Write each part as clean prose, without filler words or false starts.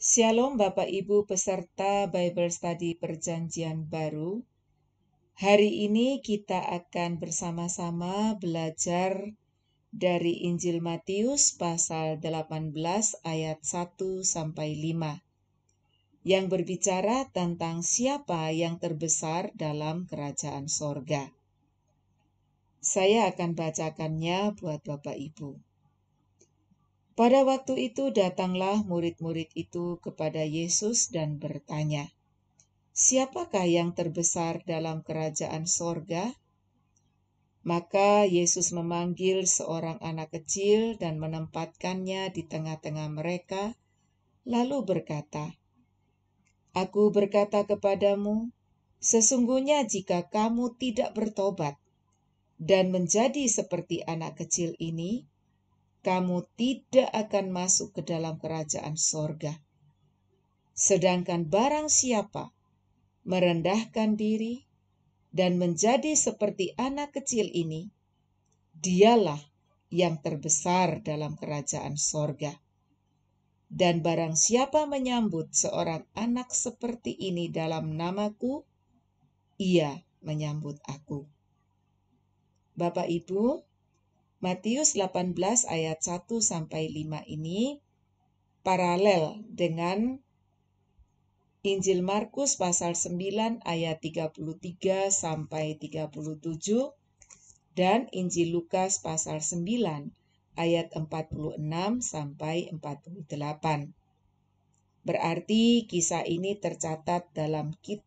Shalom Bapak Ibu peserta Bible Study Perjanjian Baru. Hari ini kita akan bersama-sama belajar dari Injil Matius pasal 18 ayat 1 sampai 5 yang berbicara tentang siapa yang terbesar dalam kerajaan sorga. Saya akan bacakannya buat Bapak Ibu. Pada waktu itu datanglah murid-murid itu kepada Yesus dan bertanya, "Siapakah yang terbesar dalam kerajaan sorga?" Maka Yesus memanggil seorang anak kecil dan menempatkannya di tengah-tengah mereka, lalu berkata, "Aku berkata kepadamu, sesungguhnya jika kamu tidak bertobat dan menjadi seperti anak kecil ini, kamu tidak akan masuk ke dalam kerajaan sorga. Sedangkan barang siapa merendahkan diri dan menjadi seperti anak kecil ini, dialah yang terbesar dalam kerajaan sorga. Dan barang siapa menyambut seorang anak seperti ini dalam namaku, ia menyambut aku." Bapak Ibu, Matius 18 ayat 1 sampai 5 ini paralel dengan Injil Markus pasal 9 ayat 33 sampai 37 dan Injil Lukas pasal 9 ayat 46 sampai 48. Berarti kisah ini tercatat dalam 3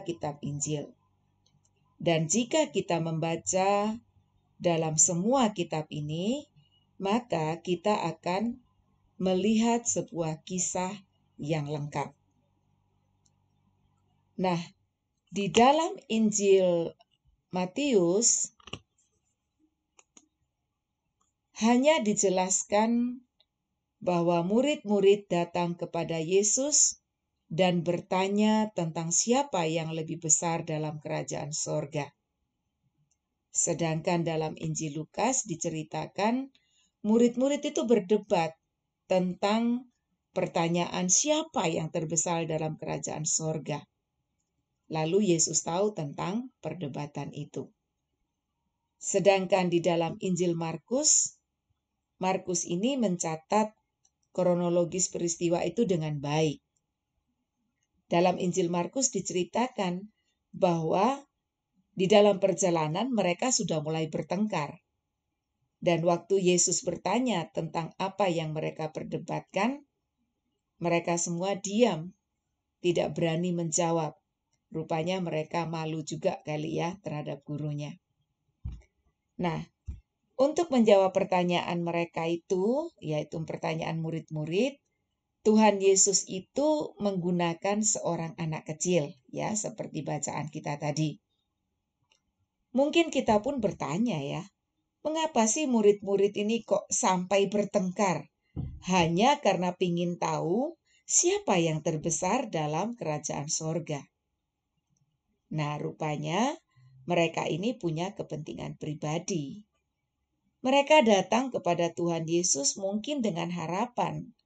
kitab Injil. Dan jika kita membaca dalam semua kitab ini, maka kita akan melihat sebuah kisah yang lengkap. Nah, di dalam Injil Matius hanya dijelaskan bahwa murid-murid datang kepada Yesus dan bertanya tentang siapa yang lebih besar dalam kerajaan sorga. Sedangkan dalam Injil Lukas diceritakan murid-murid itu berdebat tentang pertanyaan siapa yang terbesar dalam kerajaan sorga. Lalu Yesus tahu tentang perdebatan itu. Sedangkan di dalam Injil Markus ini mencatat kronologis peristiwa itu dengan baik. Dalam Injil Markus diceritakan bahwa di dalam perjalanan mereka sudah mulai bertengkar. Dan waktu Yesus bertanya tentang apa yang mereka perdebatkan, mereka semua diam, tidak berani menjawab. Rupanya mereka malu juga kali ya terhadap gurunya. Nah, untuk menjawab pertanyaan mereka itu, yaitu pertanyaan murid-murid, Tuhan Yesus itu menggunakan seorang anak kecil, ya, seperti bacaan kita tadi. Mungkin kita pun bertanya ya, mengapa sih murid-murid ini kok sampai bertengkar? Hanya karena ingin tahu siapa yang terbesar dalam kerajaan sorga. Nah, rupanya mereka ini punya kepentingan pribadi. Mereka datang kepada Tuhan Yesus mungkin dengan harapan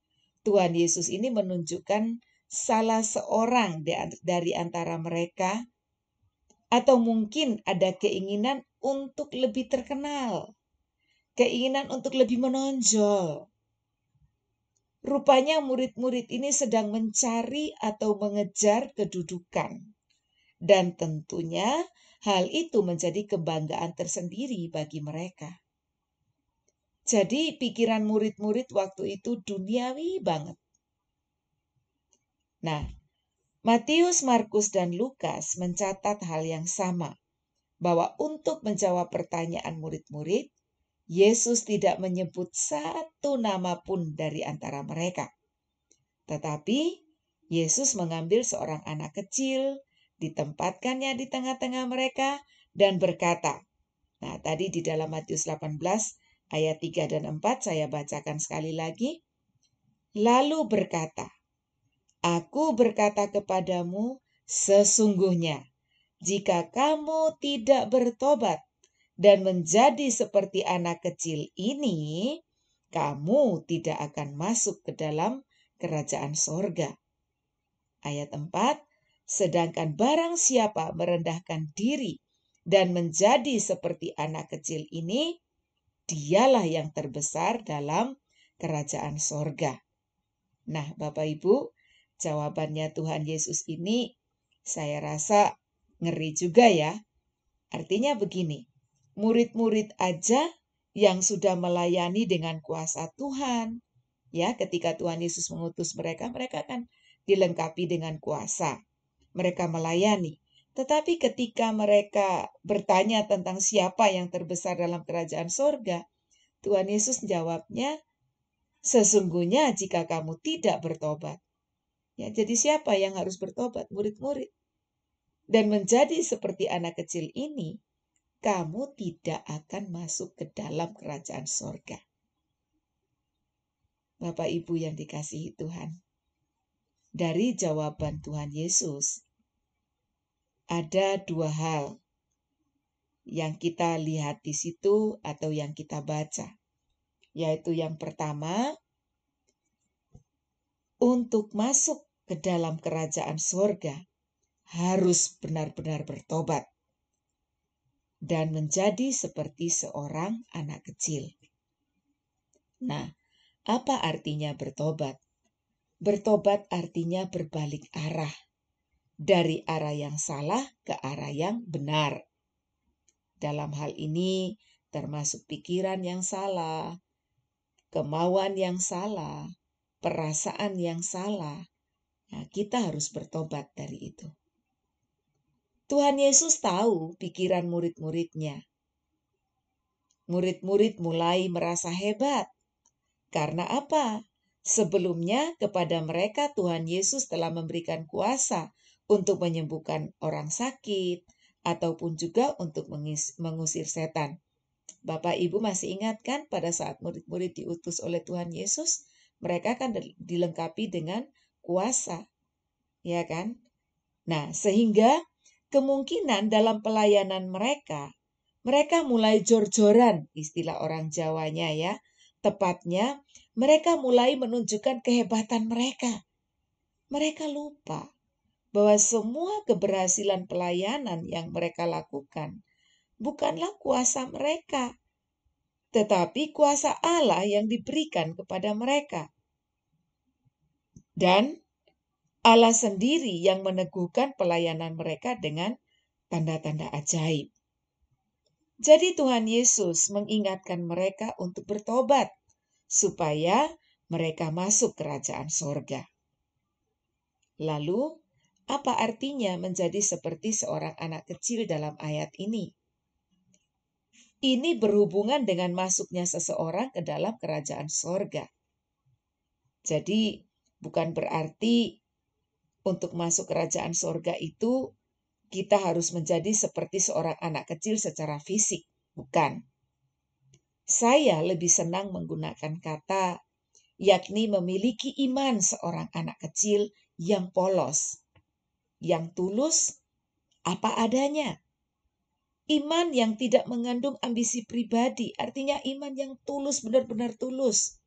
Tuhan Yesus ini menunjukkan salah seorang dari antara mereka, atau mungkin ada keinginan untuk lebih terkenal, keinginan untuk lebih menonjol. Rupanya murid-murid ini sedang mencari atau mengejar kedudukan. Dan tentunya hal itu menjadi kebanggaan tersendiri bagi mereka. Jadi pikiran murid-murid waktu itu duniawi banget. Nah, Matius, Markus, dan Lukas mencatat hal yang sama, bahwa untuk menjawab pertanyaan murid-murid, Yesus tidak menyebut satu nama pun dari antara mereka. Tetapi Yesus mengambil seorang anak kecil, ditempatkannya di tengah-tengah mereka, dan berkata, nah tadi di dalam Matius 18 ayat 3 dan 4 saya bacakan sekali lagi. Lalu berkata, "Aku berkata kepadamu, sesungguhnya jika kamu tidak bertobat dan menjadi seperti anak kecil ini, kamu tidak akan masuk ke dalam kerajaan sorga. Ayat 4, sedangkan barang siapa merendahkan diri dan menjadi seperti anak kecil ini, dialah yang terbesar dalam kerajaan sorga. Nah, Bapak Ibu, jawabannya Tuhan Yesus ini saya rasa ngeri juga ya. Artinya begini, murid-murid aja yang sudah melayani dengan kuasa Tuhan, ya, ketika Tuhan Yesus mengutus mereka, mereka kan dilengkapi dengan kuasa. Mereka melayani. Tetapi ketika mereka bertanya tentang siapa yang terbesar dalam kerajaan sorga, Tuhan Yesus jawabnya, sesungguhnya jika kamu tidak bertobat. Ya, jadi siapa yang harus bertobat? Murid-murid. Dan menjadi seperti anak kecil ini, kamu tidak akan masuk ke dalam kerajaan sorga. Bapak Ibu yang dikasihi Tuhan, dari jawaban Tuhan Yesus, ada dua hal yang kita lihat di situ atau yang kita baca. Yaitu yang pertama, untuk masuk ke dalam kerajaan sorga, harus benar-benar bertobat dan menjadi seperti seorang anak kecil. Nah, apa artinya bertobat? Bertobat artinya berbalik arah. Dari arah yang salah ke arah yang benar. Dalam hal ini termasuk pikiran yang salah, kemauan yang salah, perasaan yang salah. Nah, kita harus bertobat dari itu. Tuhan Yesus tahu pikiran murid-muridnya. Murid-murid mulai merasa hebat. Karena apa? Sebelumnya kepada mereka Tuhan Yesus telah memberikan kuasa untuk menyembuhkan orang sakit ataupun juga untuk mengusir setan. Bapak Ibu masih ingat kan pada saat murid-murid diutus oleh Tuhan Yesus, mereka kan dilengkapi dengan kuasa. Ya kan? Nah, sehingga kemungkinan dalam pelayanan mereka mulai jor-joran, istilah orang Jawanya ya. Tepatnya, mereka mulai menunjukkan kehebatan mereka. Mereka lupa bahwa semua keberhasilan pelayanan yang mereka lakukan bukanlah kuasa mereka, tetapi kuasa Allah yang diberikan kepada mereka. Dan Allah sendiri yang meneguhkan pelayanan mereka dengan tanda-tanda ajaib. Jadi Tuhan Yesus mengingatkan mereka untuk bertobat, supaya mereka masuk kerajaan sorga. Lalu, apa artinya menjadi seperti seorang anak kecil dalam ayat ini? Ini berhubungan dengan masuknya seseorang ke dalam kerajaan sorga. Jadi, bukan berarti untuk masuk kerajaan sorga itu kita harus menjadi seperti seorang anak kecil secara fisik. Bukan. Saya lebih senang menggunakan kata, yakni memiliki iman seorang anak kecil yang polos, yang tulus, apa adanya. Iman yang tidak mengandung ambisi pribadi, artinya iman yang tulus, benar-benar tulus.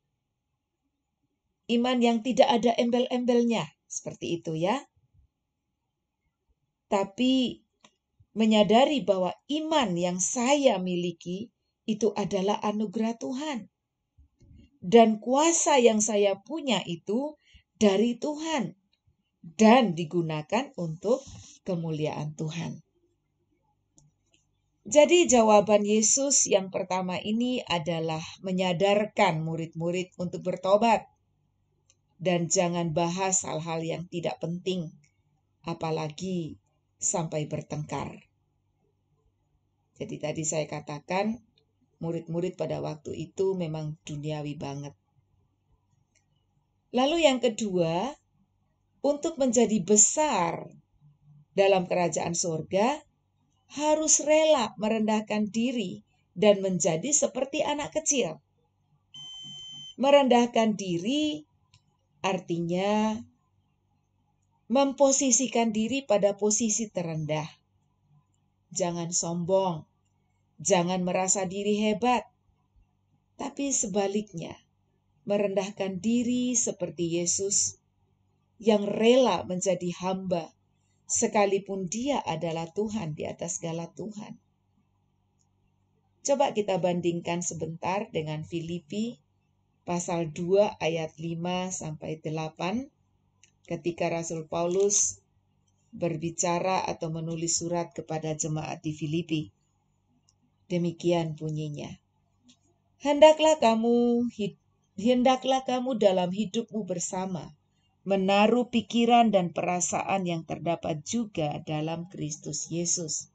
Iman yang tidak ada embel-embelnya, seperti itu ya. Tapi menyadari bahwa iman yang saya miliki itu adalah anugerah Tuhan. Dan kuasa yang saya punya itu dari Tuhan. Dan digunakan untuk kemuliaan Tuhan. Jadi jawaban Yesus yang pertama ini adalah menyadarkan murid-murid untuk bertobat. Dan jangan bahas hal-hal yang tidak penting. Apalagi sampai bertengkar. Jadi tadi saya katakan murid-murid pada waktu itu memang duniawi banget. Lalu yang kedua, untuk menjadi besar dalam kerajaan surga, harus rela merendahkan diri dan menjadi seperti anak kecil. Merendahkan diri artinya memposisikan diri pada posisi terendah. Jangan sombong, jangan merasa diri hebat, tapi sebaliknya, merendahkan diri seperti Yesus yang rela menjadi hamba sekalipun dia adalah Tuhan di atas segala Tuhan. Coba kita bandingkan sebentar dengan Filipi pasal 2 ayat 5 sampai 8 ketika Rasul Paulus berbicara atau menulis surat kepada jemaat di Filipi. Demikian bunyinya. Hendaklah kamu dalam hidupmu bersama menaruh pikiran dan perasaan yang terdapat juga dalam Kristus Yesus,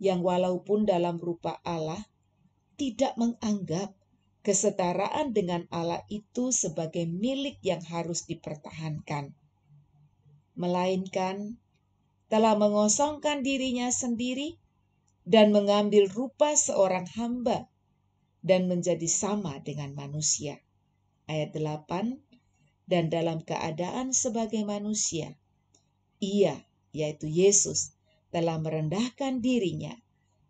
yang walaupun dalam rupa Allah tidak menganggap kesetaraan dengan Allah itu sebagai milik yang harus dipertahankan, melainkan telah mengosongkan dirinya sendiri dan mengambil rupa seorang hamba dan menjadi sama dengan manusia. Ayat 8, dan dalam keadaan sebagai manusia, ia, yaitu Yesus, telah merendahkan dirinya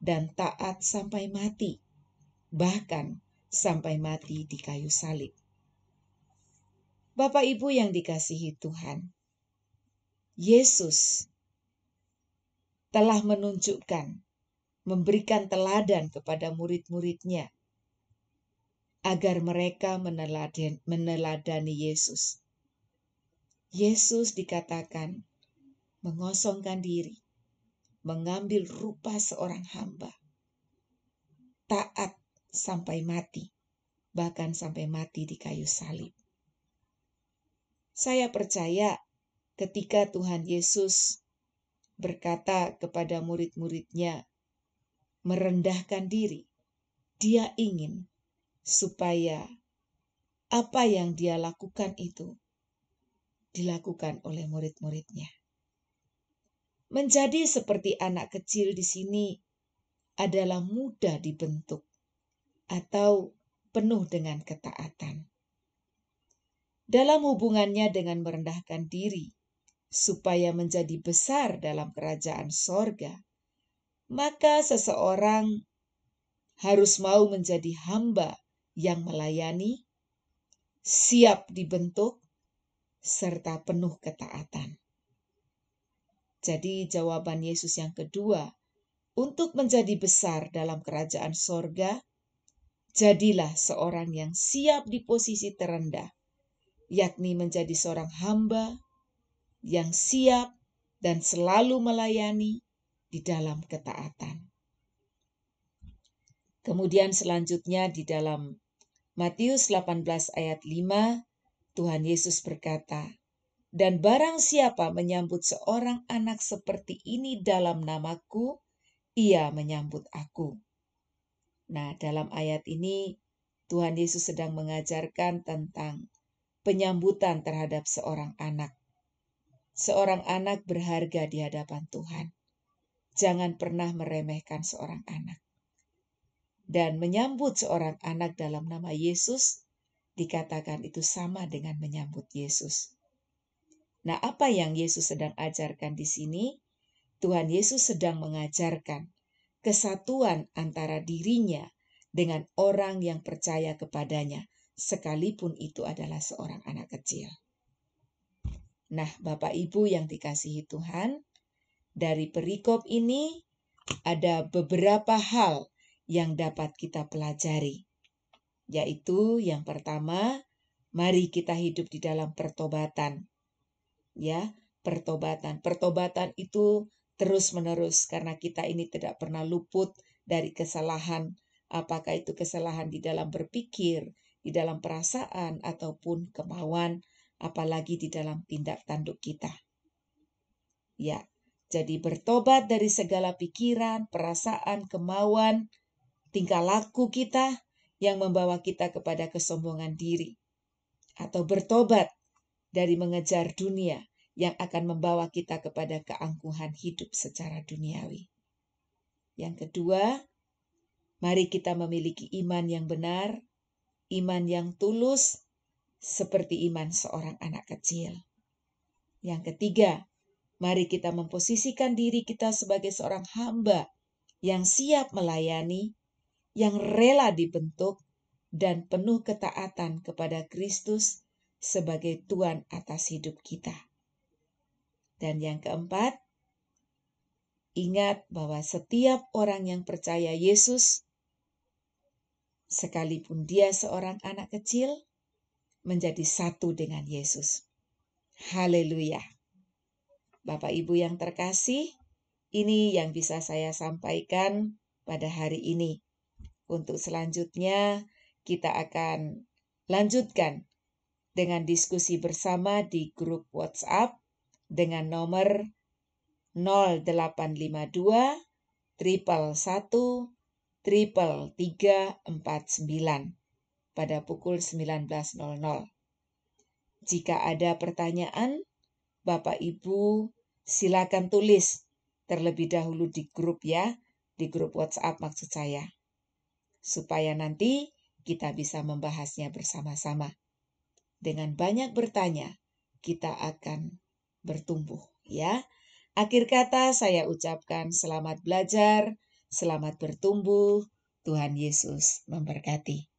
dan taat sampai mati, bahkan sampai mati di kayu salib. Bapak Ibu yang dikasihi Tuhan, Yesus telah menunjukkan, memberikan teladan kepada murid-muridnya agar mereka meneladani Yesus. Yesus dikatakan mengosongkan diri, mengambil rupa seorang hamba, taat sampai mati, bahkan sampai mati di kayu salib. Saya percaya ketika Tuhan Yesus berkata kepada murid-muridnya merendahkan diri, dia ingin supaya apa yang dia lakukan itu dilakukan oleh murid-muridnya. Menjadi seperti anak kecil di sini adalah mudah dibentuk atau penuh dengan ketaatan. Dalam hubungannya dengan merendahkan diri supaya menjadi besar dalam kerajaan sorga, maka seseorang harus mau menjadi hamba yang melayani, siap dibentuk, serta penuh ketaatan. Jadi jawaban Yesus yang kedua, untuk menjadi besar dalam kerajaan sorga, jadilah seorang yang siap di posisi terendah, yakni menjadi seorang hamba yang siap dan selalu melayani di dalam ketaatan. Kemudian selanjutnya di dalam Matius 18 ayat 5, Tuhan Yesus berkata, dan barang siapa menyambut seorang anak seperti ini dalam namaku, ia menyambut aku. Nah, dalam ayat ini Tuhan Yesus sedang mengajarkan tentang penyambutan terhadap seorang anak. Seorang anak berharga di hadapan Tuhan. Jangan pernah meremehkan seorang anak. Dan menyambut seorang anak dalam nama Yesus, dikatakan itu sama dengan menyambut Yesus. Nah, apa yang Yesus sedang ajarkan di sini? Tuhan Yesus sedang mengajarkan kesatuan antara dirinya dengan orang yang percaya kepadanya, sekalipun itu adalah seorang anak kecil. Nah, Bapak Ibu yang dikasihi Tuhan, dari perikop ini ada beberapa hal yang dapat kita pelajari, yaitu yang pertama, mari kita hidup di dalam pertobatan. Ya, pertobatan. Pertobatan itu terus-menerus karena kita ini tidak pernah luput dari kesalahan, apakah itu kesalahan di dalam berpikir, di dalam perasaan ataupun kemauan, apalagi di dalam tindak tanduk kita. Ya, jadi bertobat dari segala pikiran, perasaan, kemauan, tingkah laku kita yang membawa kita kepada kesombongan diri. Atau bertobat dari mengejar dunia yang akan membawa kita kepada keangkuhan hidup secara duniawi. Yang kedua, mari kita memiliki iman yang benar, iman yang tulus, seperti iman seorang anak kecil. Yang ketiga, mari kita memposisikan diri kita sebagai seorang hamba yang siap melayani, yang rela dibentuk, dan penuh ketaatan kepada Kristus sebagai Tuhan atas hidup kita. Dan yang keempat, ingat bahwa setiap orang yang percaya Yesus, sekalipun dia seorang anak kecil, menjadi satu dengan Yesus. Haleluya. Bapak Ibu yang terkasih, ini yang bisa saya sampaikan pada hari ini. Untuk selanjutnya, kita akan lanjutkan dengan diskusi bersama di grup WhatsApp dengan nomor 0852 111 33349 pada pukul 19.00. Jika ada pertanyaan, Bapak Ibu silakan tulis terlebih dahulu di grup ya, di grup WhatsApp maksud saya. Supaya nanti kita bisa membahasnya bersama-sama. Dengan banyak bertanya, kita akan bertumbuh ya. Akhir kata saya ucapkan selamat belajar, selamat bertumbuh. Tuhan Yesus memberkati.